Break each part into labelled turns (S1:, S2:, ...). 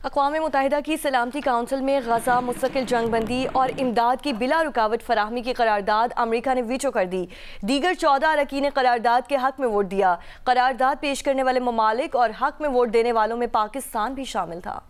S1: अक़वाम मुत्तहिदा की सलामती काउंसिल में गजा मुस्तकिल जंगबंदी और इमदाद की बिला रुकावट फराहमी की करारदाद अमरीका ने वीटो कर दी। दीगर 14 अरकान करारदाद के हक में वोट दिया। करारदाद पेश करने वाले ममालिक और हक में वोट देने वालों में पाकिस्तान भी शामिल था।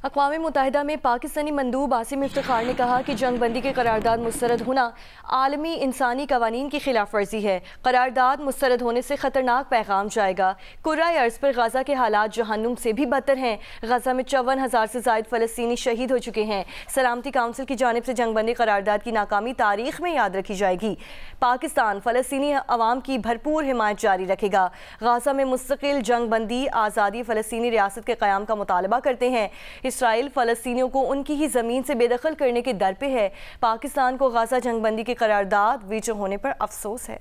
S1: अक़वाम मुत्तहिदा में पाकिस्तानी मंदूब आसिम इफ्तिखार ने कहा कि जंगबंदी के करारदाद मुस्तरद होना आलमी इंसानी कवानीन की खिलाफ वर्जी है। करारदाद मुस्तरद होने से ख़तरनाक पैगाम जाएगा। कुर्राए अर्ज़ पर गजा के हालात जहन्नुम से भी बदतर हैं। गजा में 54,000 से ज़ायद फ़लस्तीनी शहीद हो चुके हैं। सलामती काउंसिल की जानिब से जंगबंदी करारदाद की नाकामी तारीख में याद रखी जाएगी। पाकिस्तान फ़लस्तीनी अवाम की भरपूर हिमायत जारी रखेगा। गजा में मुस्तकिल जंगबंदी आज़ादी फ़लस्तीनी रियासत के क़याम का मुतालबा करते हैं। इसराइल फ़लस्तीनियों को उनकी ही ज़मीन से बेदखल करने के दर पे है। पाकिस्तान को गाज़ा जंगबंदी की करारदाद वीटो होने पर अफसोस है।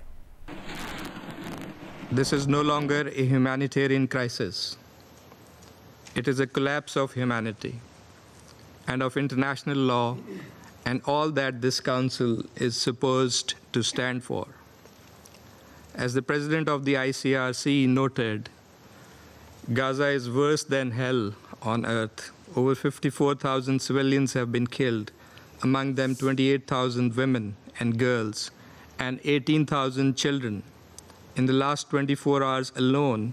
S2: This is no longer a humanitarian crisis. It is a collapse of humanity and of international law and all that this council is supposed to stand for. As the president of the ICRC noted, Gaza is worse than hell on earth. Over 54,000 civilians have been killed, among them 28,000 women and girls and 18,000 children. In the last 24 hours alone,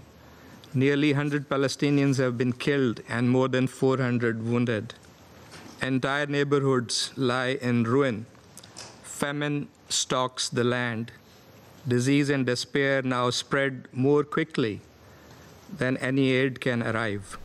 S2: nearly 100 Palestinians have been killed and more than 400 wounded. Entire neighborhoods lie in ruin. Famine stalks the land. Disease and despair now spread more quickly than any aid can arrive.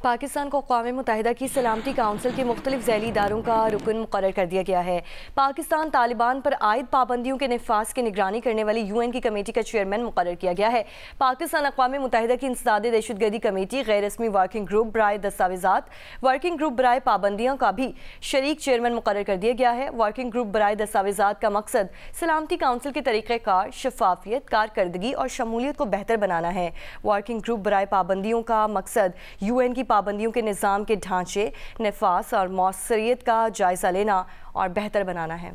S1: Pakistan को अक़वाम मुत्तहिदा की सलामती council के मुख्तलिफ ज़ैली इदारों का रुकन मुक़र्रर कर दिया गया है। पाकिस्तान तालिबान पर आयद पाबंदियों के नफाज की निगरानी करने वाली UN की कमेटी का चेयरमैन मुक़र्रर किया गया है। पाकिस्तान अक़वाम मुत्तहिदा की इंसदादे दहशतगर्दी कमेटी गैर रस्मी वर्किंग ग्रुप बराए दस्तावेज़ात वर्किंग ग्रुप बराए पाबंदियों का भी शरीक चेयरमैन मुक़र्रर कर दिया गया है। वर्किंग ग्रुप बराए दस्तावेज़ात का मकसद सलामती काउंसिल के तरीक़ेकार, शफाफियत, कारकर्दगी और शमूलियत को बेहतर बनाना है। वर्किंग ग्रुप बराए पाबंदियों का मकसद UN की पाबंदियों के निज़ाम के ढांचे, नफास और मौसरियत का जायज़ा लेना और बेहतर बनाना है।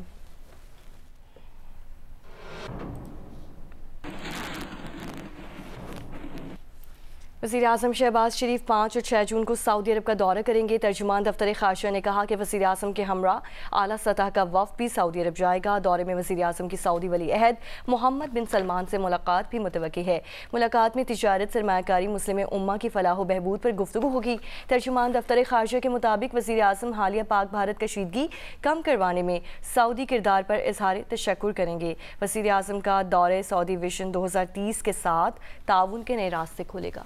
S1: वज़ीर-ए-आज़म शहबाज शरीफ 5 और 6 जून को सऊदी अरब का दौरा करेंगे। तर्जुमान दफ्तर ख़ारजा ने कहा कि वज़ीर-ए-आज़म के हमरा आला सतह का वफ़द भी सऊदी अरब जाएगा। दौरे में वज़ीर-ए-आज़म की सऊदी वली अहद मोहम्मद बिन सलमान से मुलाकात भी मुतवक्की है। मुलाकात में तिजारत, सरमायाकारी, मुस्लिम उम्मा की फलाह व बहबूद पर गुफ्तगू होगी। तर्जुमान दफ्तर ख़ारजा के मुताबिक वज़ीर-ए-आज़म हालिया पाक भारत कशीदगी कम करवाने में सऊदी किरदार पर इज़हार तशक्कुर करेंगे। वज़ीर-ए-आज़म का दौरे सऊदी विजन 2030 के साथ ताउन के नए रास्ते खोलेगा।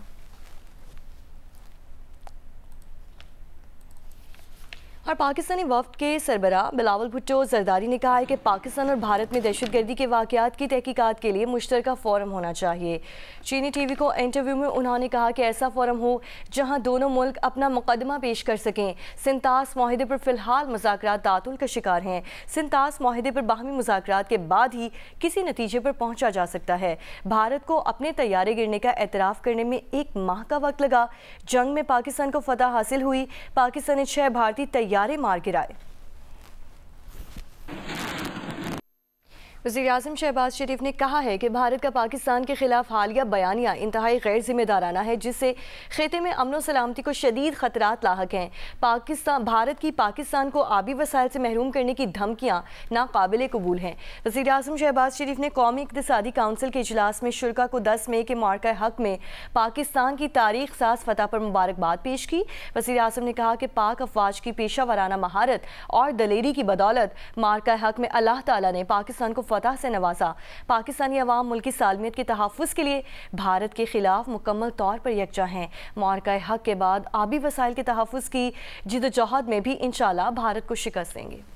S1: और पाकिस्तानी वफ़द के सरबरा बिलावल भुट्टो जरदारी ने कहा है कि पाकिस्तान और भारत में दहशतगर्दी के वाक़यात की तहकीकात के लिए मुश्तरका फ़ोरम होना चाहिए। चीनी TV को इंटरव्यू में उन्होंने कहा कि ऐसा फ़ोरम हो जहां दोनों मुल्क अपना मुकदमा पेश कर सकें। सिंतास माहिदे पर फ़िलहाल मुज़ाकरात तातुल का शिकार हैं। सिंतास माहिदे पर बाहमी मुज़ाकरात के बाद ही किसी नतीजे पर पहुँचा जा सकता है। भारत को अपने तैयारे गिरने का एतराफ़ करने में 1 माह का वक्त लगा। जंग में पाकिस्तान को फतह हासिल हुई। पाकिस्तान ने 6 भारतीय तैयारे मार गिराए। वज़ीर-ए-आज़म शहबाज शरीफ ने कहा है कि भारत का पाकिस्तान के खिलाफ हालिया बयानिया इंतहाई गैर जिम्मेदाराना है, जिससे खिते में अमन सलामती को शदीद खतरात लाहक हैं। भारत की पाकिस्तान को आबी वसाइल से महरूम करने की धमकियाँ नाकाबिल कबूल हैं। वज़ीर-ए-आज़म शहबाज शरीफ ने कौमी इक़्तिसादी काउंसिल के इजलास में शुरा को 10 मई के मार्का हक में पाकिस्तान की तारीख साज फतह पर मुबारकबाद पेश की। वज़ीर-ए-आज़म ने कहा कि पाक अफवाज की पेशा वराना महारत और दलेरी की बदौलत मार्का हक में अल्लाह ताला ने पाकिस्तान को फतह से नवाजा। पाकिस्तानी अवाम मुल्क की सालमियत के तहफ़्फ़ुज़ के लिए भारत के खिलाफ मुकम्मल तौर पर यकजा हैं। मार्का हक के बाद आबी वसाइल के तहफ़्फ़ुज़ की जिद्दोजहद में भी इंशाअल्लाह भारत को शिकस्त देंगे।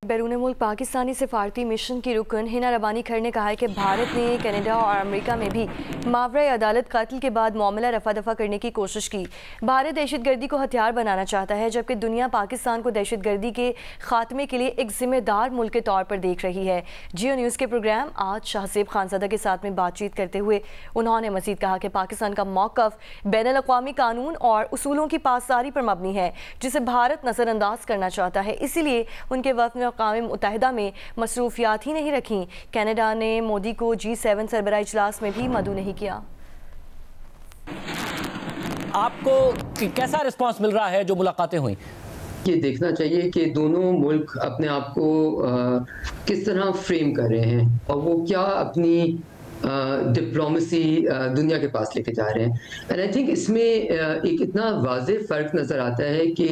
S1: बैरून मुल्क पाकिस्तानी सिफारती मिशन की रुकन हिना रबानी खर ने कहा है कि भारत ने कनाडा और अमेरिका में भी मावरा अदालत कत्ल के बाद मामला रफा दफा करने की कोशिश की। भारत दहशतगर्दी को हथियार बनाना चाहता है, जबकि दुनिया पाकिस्तान को दहशतगर्दी के खात्मे के लिए एक जिम्मेदार मुल्क के तौर पर देख रही है। जियो न्यूज़ के प्रोग्राम आज शाहजेब खानज़ादा के साथ में बातचीत करते हुए उन्होंने मज़ीद कहा कि पाकिस्तान का मौक़िफ़ बैनुल अक़वामी कानून और उसूलों की पासदारी पर मबनी है, जिसे भारत नज़रअंदाज करना चाहता है। इसीलिए उनके वफ़द में अक़वाम मुत्तहिदा में मसरूफियात ही नहीं रखीं। कनाडा ने मोदी को G7 सरबराह इजलास में भी मदऊ नहीं किया।
S3: आपको कैसा रिस्पांस मिल रहा है जो मुलाकातें हुई?
S4: ये देखना चाहिए कि दोनों मुल्क अपने आप को किस तरह फ्रेम कर रहे हैं और वो क्या अपनी डिप्लोमेसी दुनिया के पास लेके जा रहे हैं। एंड आई थिंक इसमें एक इतना वाज़ेह फ़र्क नज़र आता है कि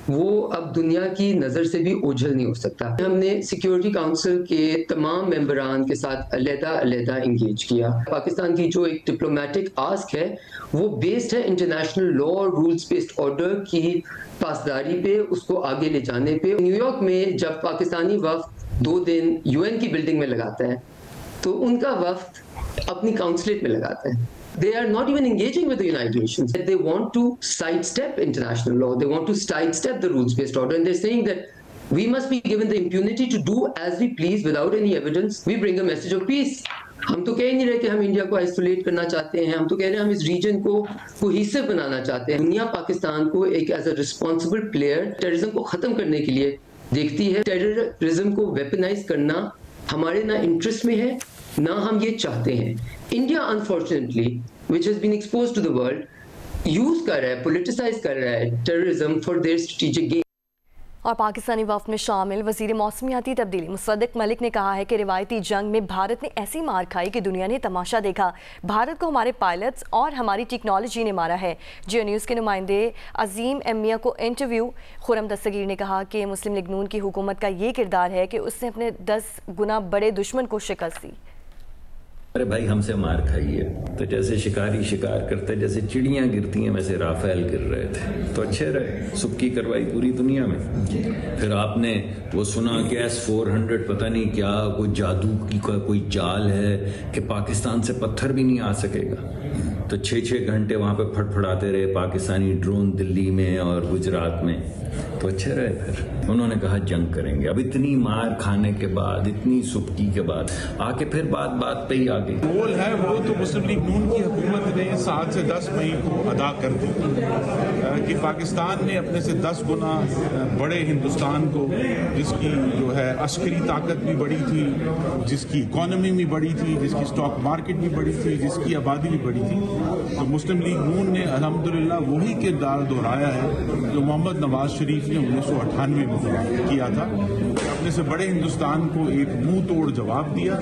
S4: वो अब दुनिया की नज़र से भी ओझल नहीं हो सकता। हमने सिक्योरिटी काउंसिल के तमाम मेंबरान के साथ अलग-अलग इंगेज किया। पाकिस्तान की जो एक डिप्लोमेटिक आस्क है वो बेस्ड है इंटरनेशनल लॉ और रूल्स बेस्ड ऑर्डर की पासदारी पे, उसको आगे ले जाने पे। न्यूयॉर्क में जब पाकिस्तानी वफ्द 2 दिन UN की बिल्डिंग में लगाता है तो उनका वफ्द अपनी काउंसलेट में लगाता है। They are not even engaging with the United Nations. They want to sidestep international law. They want to sidestep the rules-based order. And they're saying that we must be given the impunity to do as we please without any evidence. We bring a message of peace. हम तो कह ही नहीं रहे कि हम India को isolate करना चाहते हैं। हम तो कह रहे हैं हम इस रीजन को कोहेसिव बनाना चाहते हैं। दुनिया पाकिस्तान को एक as a responsible player terrorism को ख़त्म करने के लिए देखती है। टेररिज्म को वेपनाइज करना हमारे ना इंटरेस्ट में है ना हम ये चाहते हैं। India unfortunately which has been exposed to the world use कर रहा है, पोलिटिसाइज कर रहा है terrorism for their strategic gain.
S1: और पाकिस्तानी वफ्द में शामिल वज़ीर मौसमियाती तब्दीली मुसद्दिक मलिक ने कहा है कि रिवायती जंग में भारत ने ऐसी मार खाई कि दुनिया ने तमाशा देखा। भारत को हमारे पायलट्स और हमारी टेक्नोलॉजी ने मारा है। जियो न्यूज़ के नुमाइंदे अजीम एमिया को इंटरव्यू खुरम दस्तगीर ने कहा कि मुस्लिम लीग नून की हुकूमत का ये किरदार है कि उसने अपने 10 गुना बड़े दुश्मन को शिकस्त दी।
S5: अरे भाई हमसे मार खाई है तो जैसे शिकारी शिकार करते, जैसे चिड़ियां गिरती हैं वैसे राफेल गिर रहे थे तो अच्छे रहे। सुबकी करवाई पूरी दुनिया में। फिर आपने वो सुना कि S-400 पता नहीं क्या कोई जादू की कोई जाल है कि पाकिस्तान से पत्थर भी नहीं आ सकेगा। तो 6-6 घंटे वहाँ पे फटफड़ाते रहे पाकिस्तानी ड्रोन दिल्ली में और गुजरात में तो अच्छे रहे। फिर उन्होंने कहा जंग करेंगे। अब इतनी मार खाने के बाद, इतनी सुबकी के बाद आके फिर बात पे ही आ गई।
S6: गोल है वो तो मुस्लिम लीग नून की हुकूमत ने 7 से 10 मई को अदा कर दी कि पाकिस्तान ने अपने से 10 गुना बड़े हिंदुस्तान को, जिसकी जो है अस्करी ताकत भी बड़ी थी, जिसकी इकोनॉमी भी बड़ी थी, जिसकी स्टॉक मार्केट भी बड़ी थी, जिसकी आबादी भी बड़ी थी, तो मुस्लिम लीग नून ने अल्हम्दुलिल्लाह वही किरदार दोहराया है जो मोहम्मद नवाज शरीफ ने 1998 में किया था। अपने से बड़े हिंदुस्तान को एक मुंह तोड़ जवाब दिया,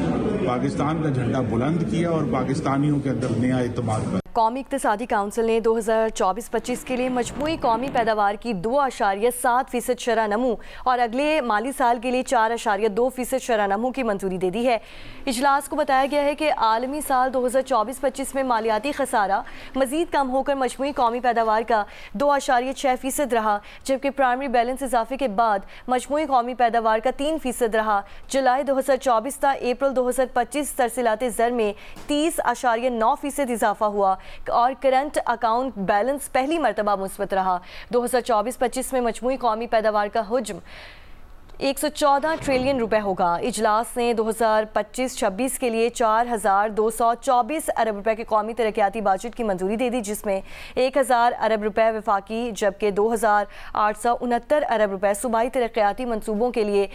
S6: पाकिस्तान का झंडा बुलंद किया और पाकिस्तानियों के अंदर नया एतमाद पैदा।
S1: कौमी इक़्तिसादी काउंसिल ने 2024-25 के लिए मजमूई कौमी पैदावार की 2.7% शरह नमू और अगले माली साल के लिए 4.2% शरह नमू की मंजूरी दे दी है। इजलास को बताया गया है कि आलमी साल 2024-25 में मालियाती खसारा मजीद कम होकर मजमूई कौमी पैदावार का 2.6% रहा, जबकि प्राइमरी बैलेंस इजाफे के बाद मजमूई कौमी पैदावार का 3% रहा। जुलाई 2024 तक अप्रैल 2025 तरसीलाते ज़र में 30.9% इजाफा हुआ और करंट अकाउंट बैलेंस पहली मरतबा मुस्बत रहा। 2024-25 में मजमूई कौमी पैदावार का हुज्म 114 ट्रिलियन रुपए होगा। इजलास ने 2025-26 के लिए 4,224 अरब रुपए के कौमी तरक्याती बजट की मंजूरी दे दी, जिसमें 1,000 अरब रुपए वफाकी जबकि 2,869 अरब रुपए सूबाई तरक्याती मनसूबों के लिए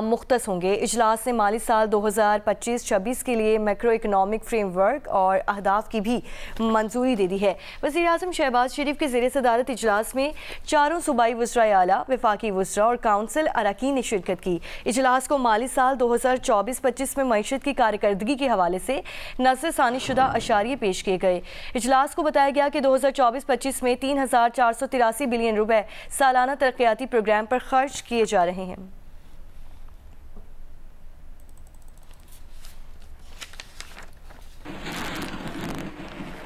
S1: मुख्तस होंगे। इजलास ने माली साल 2025-26 के लिए मैक्रो इकनॉमिक फ्रेमवर्क और अहदाफ की भी मंजूरी दे दी है। वज़ीर आज़म शहबाज शरीफ के ज़ेर सदारत इजलास में 4 सूबाई वज़राए आला, वफाकी वज़रा और काउंसिल अरकान ने शिरकत की। इजलास को माली साल 2024-25 में मईशत की कारकर्दगी के हवाले से नज़रसानी शुदा अशारिये पेश किए गए। इजलास को बताया गया कि 2024-25 में 3,483 बिलियन रुपए सालाना तरक्याती प्रोग्राम पर खर्च किए जा रहे हैं।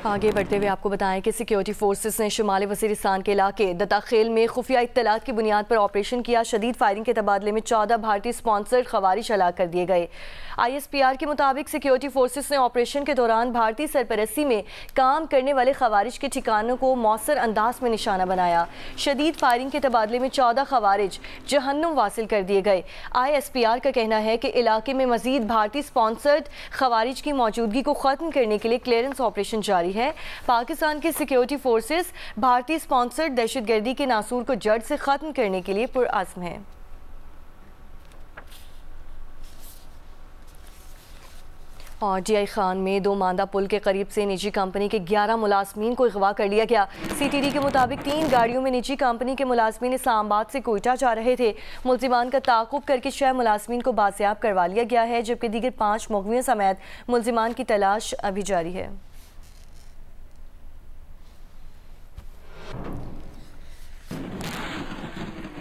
S1: आगे बढ़ते हुए आपको बताएं कि सिक्योरिटी फोर्सेस ने शुमाली वज़ीरिस्तान के इलाके दताखेल में खुफिया इत्तलात की बुनियाद पर ऑपरेशन किया। शदीद फायरिंग के तबादले में 14 भारतीय स्पॉन्सर्ड खवारिज हलाक कर दिए गए। ISPR के मुताबिक सिक्योरिटी फोर्सेस ने ऑपरेशन के दौरान भारतीय सरपरस्ती में काम करने वाले खवारिज के ठिकानों को मौसर अंदाज में निशाना बनाया। शदीद फायरिंग के तबादले में 14 खवारिज जहन्नुम वासिल कर दिए गए। ISPR का कहना है कि इलाके में मजीद भारतीय स्पॉन्सर्ड खवारिज की मौजूदगी को ख़त्म करने के लिए क्लियरेंस ऑपरेशन जारी है। पाकिस्तान के सिक्योरिटी फोर्सेस भारतीय स्पॉन्सर्ड दहशतगर्दी के नासूर को जड़ से ख़त्म करने के लिए पुरअज़्म है। और जीआई खान में 2 मांदा पुल के करीब से निजी कंपनी के 11 मुलाजमीन को अगवा कर लिया गया। सीटीडी के मुताबिक 3 गाड़ियों में निजी कंपनी के मुलाजमीन इस्लामाबाद से कोयटा जा रहे थे। मुलजिमान का ताक़ुब करके 6 मुलाजमीन को बाजियाब करवा लिया गया है, जबकि दीगर 5 मुग़वियों समेत मुलजिमान की तलाश अभी जारी है।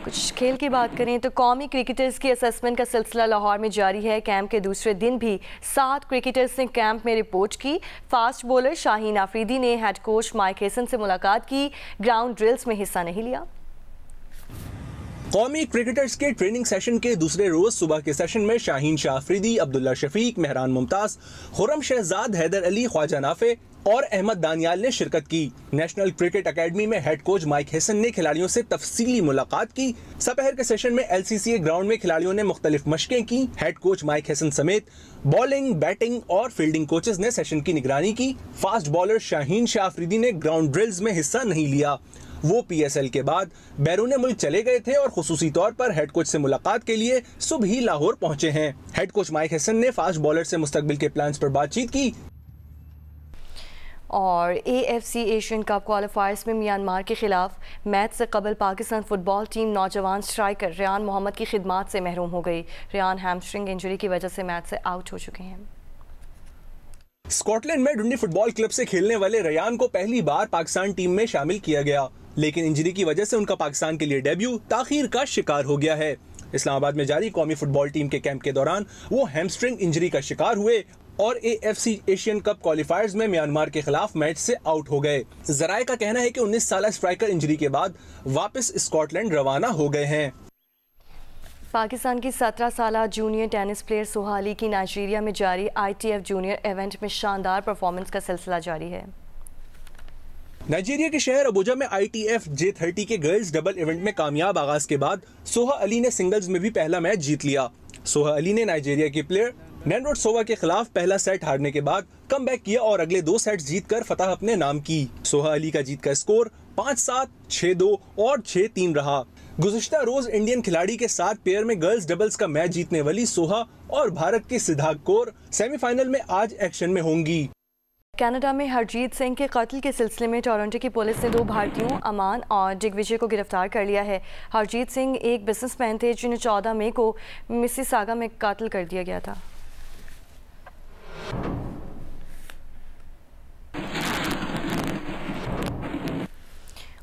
S1: कुछ खेल की बात करें तो कौमी क्रिकेटर्स की असेसमेंट का सिलसिला लाहौर में जारी है। कैंप के दूसरे दिन भी 7 क्रिकेटर्स ने कैंप में रिपोर्ट की। फास्ट बॉलर शाहीन आफरीदी ने हेड कोच माइक हेसन से मुलाकात की, ग्राउंड ड्रिल्स में हिस्सा नहीं लिया।
S7: कौमी क्रिकेटर्स के ट्रेनिंग सेशन के दूसरे रोज सुबह के सेशन में शाहीन शाह आफरीदी, अब्दुल्ला शफीक, मेहरान मुमताज, खुर्रम शहजाद, हैदर अली, ख्वाजा नाफे और अहमद दानियाल ने शिरकत की। नेशनल क्रिकेट एकेडमी में हेड कोच माइक हेसन ने खिलाड़ियों से तफसीली मुलाकात की। दोपहर के सेशन में LCCA ग्राउंड में खिलाड़ियों ने मुख्तलिफ मशकें की। हेड कोच माइक हेसन समेत बॉलिंग, बैटिंग और फील्डिंग कोचेज ने सेशन की निगरानी की। फास्ट बॉलर शाहीन शाह आफरीदी ने ग्राउंड ड्रिल्स में हिस्सा नहीं लिया। वो PSL के बाद बैरून मुल्क चले गए थे और खुसूसी तौर पर हेड कोच से मुलाकात के लिए सुबह ही लाहौर पहुंचे हैं। हेड कोच माइक हेसन ने फास्ट बॉलर से मुस्तकबिल के प्लान्स पर बातचीत की।
S1: और AFC एशियन कप क्वालिफायर्स में म्यांमार के खिलाफ मैच से कबल पाकिस्तान फुटबॉल टीम नौजवान स्ट्राइकर रियान मोहम्मद की खिदमात से महरूम हो गई। रियान हैमस्ट्रिंग इंजरी की वजह से मैच से आउट हो चुके हैं।
S7: स्कॉटलैंड में डुंडी फुटबॉल क्लब से खेलने वाले रियान को पहली बार पाकिस्तान टीम में शामिल किया गया, लेकिन इंजरी की वजह से उनका पाकिस्तान के लिए डेब्यू ताखीर का शिकार हो गया है। इस्लामाबाद में जारी कौमी फुटबॉल टीम के कैंप के दौरान वो हैमस्ट्रिंग इंजरी का शिकार हुए और AFC एशियन कप क्वालिफायर्स में म्यांमार के खिलाफ मैच से आउट हो गए। जराए का कहना है कि 19 साल स्ट्राइकर इंजरी के बाद वापस स्कॉटलैंड रवाना हो गए हैं।
S1: पाकिस्तान की 17 साला junior tennis player Soha Ali की नाइजीरिया में जारी ITF जूनियर इवेंट में शानदार परफॉर्मेंस का सिलसिला जारी है।
S7: नाइजीरिया के शहर अबुजा में ITF J30 के गर्ल्स डबल इवेंट में कामयाब आगाज के बाद सोहा अली ने सिंगल्स में भी पहला मैच जीत लिया। सोहा अली ने नाइजीरिया की प्लेयर नैंडरोटसोवा के खिलाफ पहला सेट हारने के बाद कमबैक किया और अगले 2 सेट्स जीतकर फतह अपने नाम की। सोहा अली का जीत का स्कोर 5-7, 6-2 और 6-3 रहा। गुज़िश्ता रोज इंडियन खिलाड़ी के साथ पेयर में गर्ल्स डबल्स का मैच जीतने वाली सोहा और भारत की सिद्धार्थ कौर सेमीफाइनल में आज एक्शन में होंगी।
S1: कनाडा में हरजीत सिंह के कत्ल के सिलसिले में टोरंटो की पुलिस ने 2 भारतीयों अमान और दिग्विजय को गिरफ्तार कर लिया है। हरजीत सिंह एक बिजनेसमैन थे जिन्हें 14 मई को मिसिसागा में कत्ल कर दिया गया था।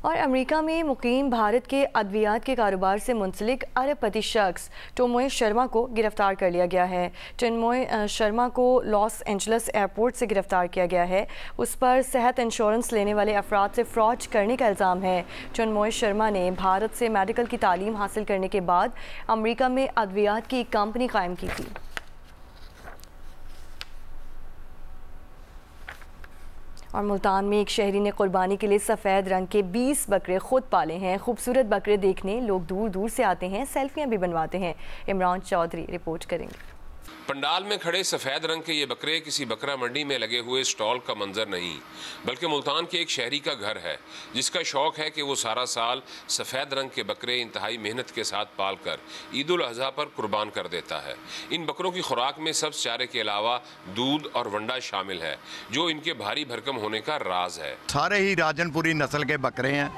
S1: और अमेरिका में मुकीम भारत के अद्वियात के कारोबार से मुंसलिक अरबपति शख्स टोमोय शर्मा को गिरफ्तार कर लिया गया है। टोमोय शर्मा को लॉस एंजल्स एयरपोर्ट से गिरफ्तार किया गया है। उस पर सेहत इंश्योरेंस लेने वाले अफराद से फ्रॉड करने का इल्ज़ाम है। टोमोय शर्मा ने भारत से मेडिकल की तालीम हासिल करने के बाद अमेरिका में अद्वियात की एक कंपनी कायम की थी। और मुल्तान में एक शहरी ने कुर्बानी के लिए सफ़ेद रंग के 20 बकरे खुद पाले हैं। खूबसूरत बकरे देखने लोग दूर दूर से आते हैं, सेल्फियां भी बनवाते हैं। इमरान चौधरी रिपोर्ट करेंगे।
S8: पंडाल में खड़े सफ़ेद रंग के ये बकरे किसी बकरा मंडी में लगे हुए स्टॉल का मंजर नहीं, बल्कि मुल्तान के एक शहरी का घर है, जिसका शौक है कि वो सारा साल सफ़ेद रंग के बकरे इंतहाई मेहनत के साथ पाल कर ईद उल अज़हा पर कुर्बान कर देता है। इन बकरों की खुराक में सब्ज़ चारे के अलावा दूध और वंडा शामिल है, जो इनके भारी भरकम होने का राज है।
S9: सारे ही राजनपुरी नस्ल के बकरे हैं,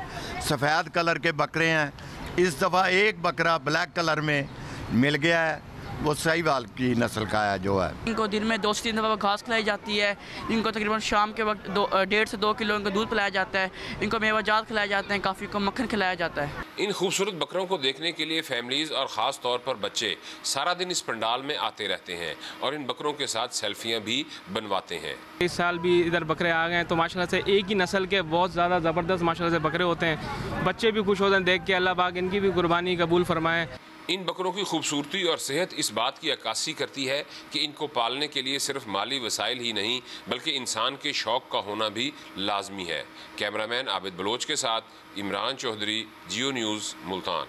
S9: सफ़ेद कलर के बकरे हैं। इस दफ़ा एक बकरा ब्लैक कलर में मिल गया है, वो साहिवाल की नस्ल का है जो है।
S10: इनको दिन में 2 से 3 दफ़ा घास खिलाई जाती है। इनको तकरीबन शाम के वक्त 1.5 से 2 किलो इनको दूध पिलाया जाता है। इनको मेवाजात खिलाए जाते हैं, काफ़ी को मक्खन खिलाया जाता है।
S8: इन खूबसूरत बकरों को देखने के लिए फैमिलीज और ख़ास तौर पर बच्चे सारा दिन इस पंडाल में आते रहते हैं और इन बकरों के साथ सेल्फियाँ भी बनवाते हैं।
S11: इस साल भी इधर बकरे आ गए हैं तो माशाल्लाह से एक ही नस्ल के बहुत ज़्यादा ज़बरदस्त माशाल्लाह से बकरे होते हैं। बच्चे भी खुश होते हैं देख के। अल्लाह पाक इनकी भी कुर्बानी कबूल फरमाए।
S8: इन बकरों की खूबसूरती और सेहत इस बात की अक्कासी करती है कि इनको पालने के लिए सिर्फ माली वसाइल ही नहीं, बल्कि इंसान के शौक़ का होना भी लाजमी है। कैमरामैन आबिद बलोच के साथ इमरान चौधरी, जियो न्यूज़, मुल्तान।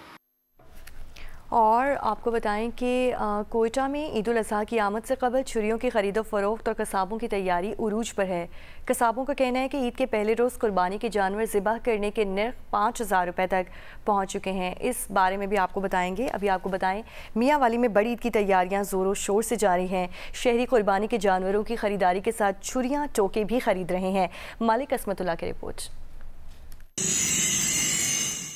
S1: और आपको बताएं कि कोयटा में ईद उल अज़हा की आमद से कबल छुरियों की खरीदो फरोख्त और कसाबों की तैयारी उरूज पर है। कसाबों का कहना है कि ईद के पहले रोज़ कुर्बानी के जानवर ज़िबह करने के नर्ख 5,000 रुपये तक पहुँच चुके हैं। इस बारे में भी आपको बताएंगे। अभी आपको बताएं, मियाँ वाली में बड़ी ईद की तैयारियाँ ज़ोरों शोर से जारी हैं। शहरी कुर्बानी के जानवरों की खरीदारी के साथ छुरियाँ टोके भी खरीद रहे हैं। मालिक असमतुल्लाह की रिपोर्ट।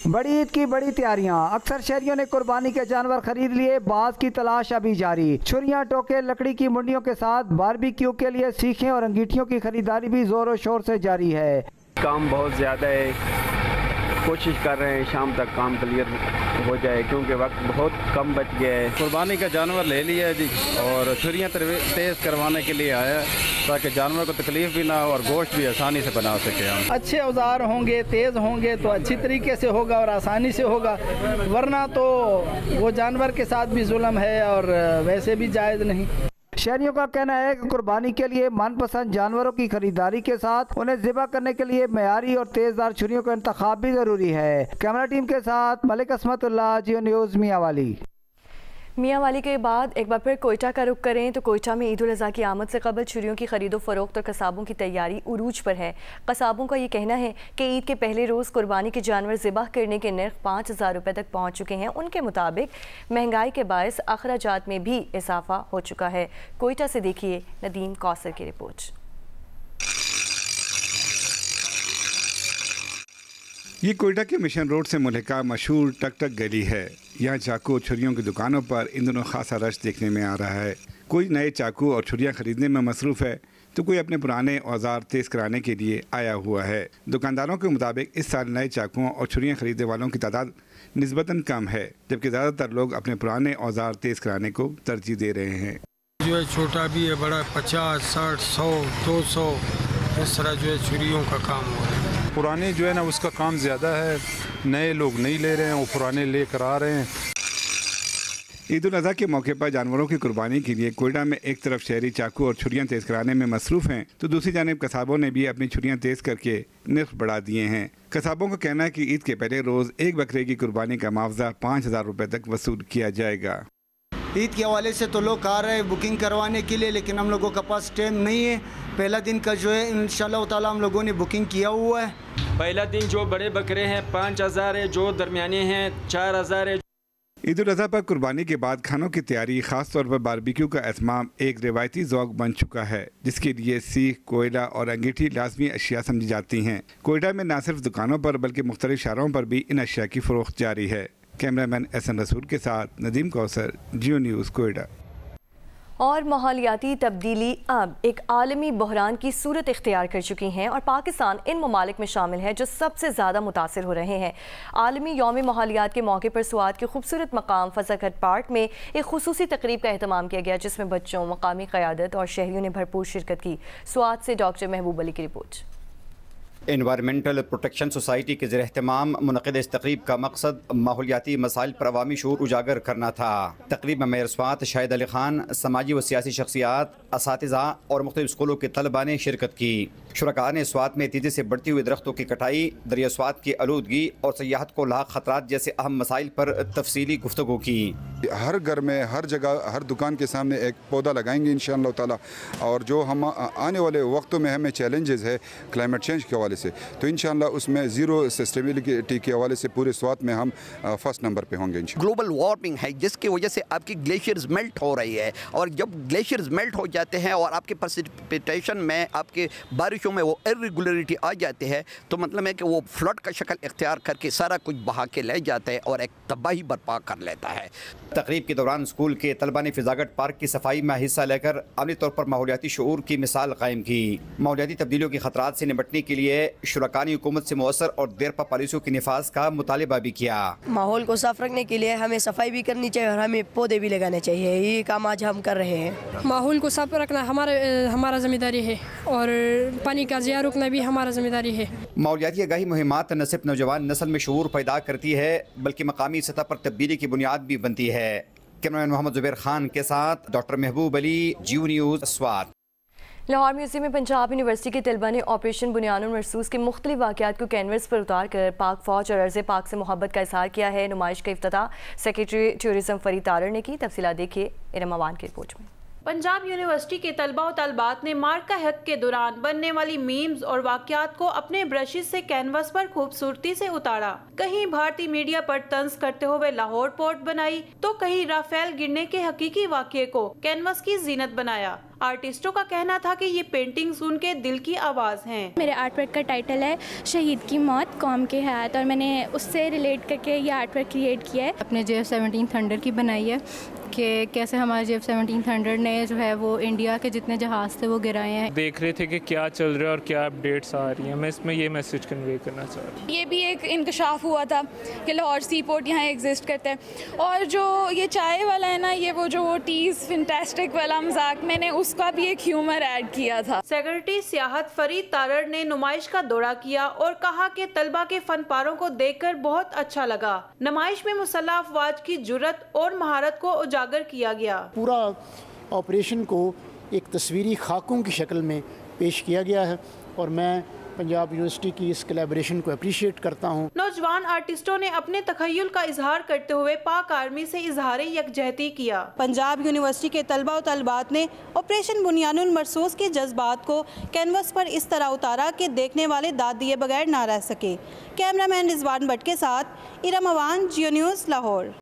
S12: बड़ी ईद की बड़ी तैयारियां, अक्सर शहरियों ने कुर्बानी के जानवर खरीद लिए, बाज की तलाश अभी जारी। छुरियां, टोके, लकड़ी की मुंडियों के साथ बारबेक्यू के लिए सीखें और अंगीठियों की खरीदारी भी जोरों शोर से जारी है।
S13: काम बहुत ज़्यादा है, कोशिश कर रहे हैं शाम तक काम क्लियर हो जाए क्योंकि वक्त बहुत कम बच गया है।
S14: कुर्बानी का जानवर ले लिया जी और छुरियाँ तेज़ करवाने के लिए आया ताकि जानवर को तकलीफ भी ना हो और गोश्त भी आसानी से बना सके हम।
S15: अच्छे औजार होंगे, तेज़ होंगे तो अच्छी तरीके से होगा और आसानी से होगा, वरना तो वो जानवर के साथ भी जुल्म है और वैसे भी जायज़ नहीं।
S12: शहरियों का कहना है कि कुर्बानी के लिए मनपसंद जानवरों की खरीदारी के साथ उन्हें ज़िबा करने के लिए मयारी और तेज़दार छुरियों का इंतखाब भी ज़रूरी है। कैमरा टीम के साथ मलिक असमतुल्लाह, जियो न्यूज़, मियाँ वाली।
S1: मियाँ वाली के बाद एक बार फिर कोयटा का रुख करें तो कोयटा में ईद उल अज़हा की आमद से कबल छुरियों की खरीदो फरोख्त और कसाबों की तैयारी उरूज पर है। कसाबों का ये कहना है कि ईद के पहले रोज़ कुर्बानी के जानवर ज़िबह करने के नर्ख 5,000 रुपये तक पहुँच चुके हैं। उनके मुताबिक महंगाई के बायस अखराजात में भी इजाफा हो चुका है। कोयटा से देखिए नदीम कौसर की रिपोर्ट।
S16: ये कोयटा के मिशन रोड से मुल्हिका मशहूर टक टक गली है। यहाँ चाकू और छुरियों की दुकानों पर इन दिनों खासा रश देखने में आ रहा है। कोई नए चाकू और छुरियाँ खरीदने में मसरूफ़ है तो कोई अपने पुराने औजार तेज़ कराने के लिए आया हुआ है। दुकानदारों के मुताबिक इस साल नए चाकुओं और छुरियाँ खरीदने वालों की तादाद निस्बतन कम है, जबकि ज़्यादातर लोग अपने पुराने औजार तेज़ कराने को तरजीह दे रहे हैं।
S17: जो है छोटा भी है, बड़ा 50, 60, 100, 200 इस तरह जो है छुरियों का काम हो रहा है।
S6: पुराने जो है ना उसका काम ज़्यादा है, नए लोग नहीं ले रहे हैं, वो पुराने लेकर आ रहे हैं।
S16: ईद उल अज़हा के मौके पर जानवरों की कुर्बानी के लिए कोयटा में एक तरफ शहरी चाकू और छुरियाँ तेज़ कराने में मसरूफ़ हैं तो दूसरी जानिब कसाबों ने भी अपनी छुरियाँ तेज़ करके नर्ख बढ़ा दिए हैं। कसाबों का कहना है कि ईद के पहले रोज़ एक बकरे की कुर्बानी का मुआवजा 5,000 रुपये तक वसूल किया जाएगा।
S18: ईद के हवाले से तो लोग आ रहे हैं बुकिंग करवाने के लिए, लेकिन हम लोगों के पास टाइम नहीं है। पहला दिन का जो है इंशाल्लाह ताला हम लोगों ने बुकिंग किया हुआ है।
S13: पहला दिन जो बड़े बकरे हैं 5,000 है, जो दरमियाने हैं 4,000 है।
S16: ईद उल अज़हा पर कुर्बानी के बाद खानों की तैयारी, खास तौर पर बारबेक्यू का एहतमाम एक रिवायती ज़ौक़ बन चुका है, जिसके लिए सीख, कोयला और अंगीठी लाजमी अशिया समझी जाती हैं। कोयटा में न सिर्फ दुकानों पर बल्कि मुख्तलिफ शहरों पर भी इन अशिया की फ़रोख्त जारी है। कैमरामैन एहसन रसूल के साथ नदीम कौसर, जियो न्यूज़, कोयटा।
S1: और माहौलियाती तब्दीली अब एक आलमी बहरान की सूरत इख्तियार कर चुकी हैं और पाकिस्तान इन ममालिक में शामिल है जो सबसे ज़्यादा मुतासिर हो रहे हैं। आलमी यौम माहौलियात के मौके पर स्वात के खूबसूरत मकाम फजागट पार्क में एक खुसूसी तकरीब का एहतमाम किया गया, जिसमें बच्चों, मकामी क़यादत और शहरियों ने भरपूर शिरकत की। स्वात से डॉक्टर महबूब अली की रिपोर्ट।
S19: एनवायरमेंटल प्रोटेक्शन सोसाइटी के ज़रिए एहतमाम मुनक़िद इस तकरीब का मकसद माहौलियाती मसाइल पर अवामी शऊर उजागर करना था। तकरीब में मेयर स्वात शाहिद अली खान, समाजी व सियासी शख्सियात, असातिज़ा और मुख्तलिफ स्कूलों के तलबा ने शिरकत की। शुरका ने स्वात में तेज़ी से बढ़ती हुई दरख्तों की कटाई, दरिया स्वात की आलूदगी और सयाहत को लाक खतरात जैसे अहम मसाइल पर तफसीली गुफ्तगू की।
S20: हर घर में, हर जगह, हर दुकान के सामने एक पौधा लगाएंगे इंशाअल्लाह ताला। और जो हम आने वाले वक्तों में हमें चैलेंजेस है क्लाइमेट चेंज के हवाले से, तो इंशाअल्लाह उसमें ज़ीरो सस्टेनेबिलिटी के हवाले से पूरे स्वात में हम फर्स्ट नंबर पे होंगे।
S21: ग्लोबल वार्मिंग है जिसकी वजह से आपकी ग्लेशियर्स मेल्ट हो रही है, और जब ग्लेशियर्स मेल्ट हो जाते हैं और आपके प्रेसिपिटेशन में, आपके बारिशों में वो इरेगुलरिटी आ जाती है, तो मतलब है कि वो फ्लड का शक्ल इख्तियार करके सारा कुछ बहा के ले जाता है और एक तबाही बर्पा कर लेता है।
S19: तकरीब के दौरान स्कूल के तलबा ने फिजागट पार्क की सफाई में हिस्सा लेकर अमली तौर पर माहौलियाती शऊर की मिसाल कायम की। माहौलियाती तब्दीलियों के खतरात से निपटने के लिए शुरकानी हुकूमत से मौसर और देरपा पॉलिसियों के निफाज का मुतालिबा भी किया।
S22: माहौल को साफ रखने के लिए हमें सफाई भी करनी चाहिए और हमें पौधे भी लगाने चाहिए। ये काम आज हम कर रहे हैं।
S23: माहौल को साफ रखना हमारा जिम्मेदारी है और पानी का ज़िया रुकना भी हमारा जिम्मेदारी है।
S19: माहौलियाती आगाही मुहिमात न सिर्फ नौजवान नस्ल में शऊर पैदा करती है बल्कि मकामी सतह पर तब्दीली की बुनियाद भी बनती है। कैमरामैन मोहम्मद जुबैर खान के साथ डॉक्टर महबूब अली, जियो न्यूज़, स्वात।
S1: लाहौर म्यूजियम में पंजाब यूनिवर्सिटी के तलबा ने ऑपरेशन बुनियानुल मरसूस के मुख्तलिफ वाक़यात को कैनवस पर उतार कर पाक फ़ौज और अर्ज़ पाक से मोहब्बत का इज़हार किया है। नुमाइश का इफ्तिताह सेक्रेटरी टूरिज़म फरीद तारड़ ने की। तफसीलात देखिए इरम अवान की रिपोर्ट में।
S2: पंजाब यूनिवर्सिटी के तलबा और तलबात ने मार्का हक के दौरान बनने वाली मीम्स और वाक़यात को अपने ब्रशेस से कैनवस पर खूबसूरती से उतारा। कहीं भारतीय मीडिया पर तंज करते हुए लाहौर पोर्ट बनाई तो कहीं राफेल गिरने के हकीकी वाक़ये को कैनवस की जीनत बनाया। आर्टिस्टों का कहना था कि ये पेंटिंग्स उनके दिल की आवाज़ हैं।
S3: मेरे आर्टवर्क का टाइटल है शहीद की मौत कौम के हयात और मैंने उससे रिलेट करके ये आर्टवर्क क्रिएट किया है।
S4: अपने JF-17 थंडर की बनाई है कि कैसे हमारे JF-17 थंडर ने जो है वो इंडिया के जितने जहाज़ थे वो गिराए हैं।
S24: देख रहे थे कि क्या चल रहा है और क्या अपडेट्स आ रही हैं। मैं इसमें ये मैसेज कन्वे करना चाह रहा हूँ।
S25: ये भी एक इंकशाफ हुआ था कि लाहौर सी पोर्ट यहाँ एग्जिस्ट करता है। और जो ये चाय वाला है ना, ये वो जो टीज़ फैंटास्टिक वाला मजाक, मैंने उसका भी एक ह्यूमर ऐड किया था।
S2: सेक्रेटरी सियाहत फरीद तारड़ ने नुमाइश का दौरा किया और कहा कि तलबा के फनपारों को देखकर बहुत अच्छा लगा। नुमाइश में मुसल्लह अफवाज की जुर्रत और महारत को उजागर किया गया।
S26: पूरा ऑपरेशन को एक तस्वीरी खाकों की शक्ल में पेश किया गया है और मैं पंजाब यूनिवर्सिटी की इस कोलैबोरेशन को अप्रिशिएट करता हूँ।
S2: नौजवान आर्टिस्टों ने अपने तखय्युल का इजहार करते हुए पाक आर्मी से इजहार यकजहती किया।
S27: पंजाब यूनिवर्सिटी के तलबा और तलबात ने ऑपरेशन बुनियानुल मरसूस के जज्बात को कैनवस पर इस तरह उतारा कि देखने वाले दाद दिए बगैर ना रह सके। कैमरामैन रिजवान भट्ट के साथ इरम अवान, जियो न्यूज़, लाहौर।